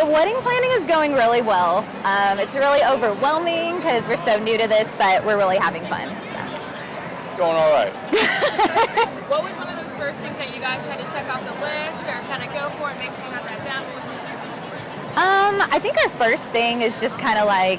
The wedding planning is going really well. It's really overwhelming because we're so new to this, but we're really having fun. So. Going all right. What was one of those first things that you guys tried to check off the list or kind of go for it, make sure you got that down? What was one of those? I think our first thing is just kind of like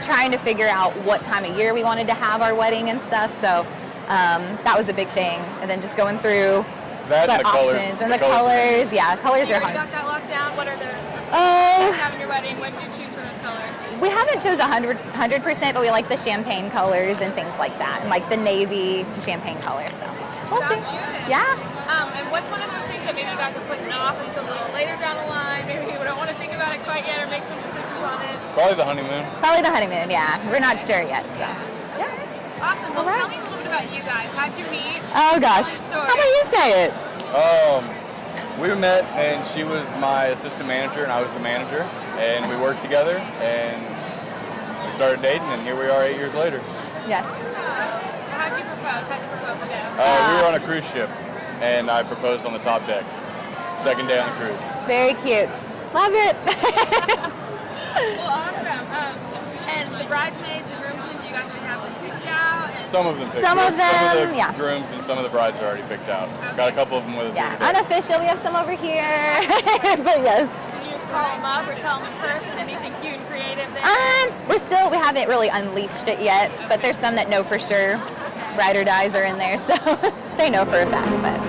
trying to figure out what time of year we wanted to have our wedding and stuff. So that was a big thing. And then just going through That and the options colors. and the colors. Yeah, colors You are already hard. got that locked down? What are those? Having your wedding, what did you choose for those colors? We haven't chose 100%, but we like the champagne colors and things like that, and like the navy champagne color. So we'll see. Sounds good. Yeah. And what's one of those things that maybe you guys are putting off until a little later down the line? Maybe you don't want to think about it quite yet or make some decisions on it? Probably the honeymoon. Probably the honeymoon. Yeah, we're not sure yet. So. Yeah. Awesome. Well, All right. tell me a little bit about you guys. How'd you meet? Oh gosh. Story. How about you say it? We met, and she was my assistant manager, and I was the manager, and we worked together, and we started dating, and here we are 8 years later. Yes. How'd you propose? How'd the proposal go? We were on a cruise ship, and I proposed on the top deck. Second day on the cruise. Very cute. Love it. Well, awesome. And the bridesmaids and groomsmen, do you guys already have them picked out? And Some of them picked Some out. of them, Some of the yeah. grooms and some of the brides are already picked out. Got a couple of them with us Yeah, here today. unofficial. We have some over here, but yes. did you just call them up or tell them in person? Anything cute and creative there? We haven't really unleashed it yet, but there's some that know for sure. Ride or dies are in there, so they know for a fact. But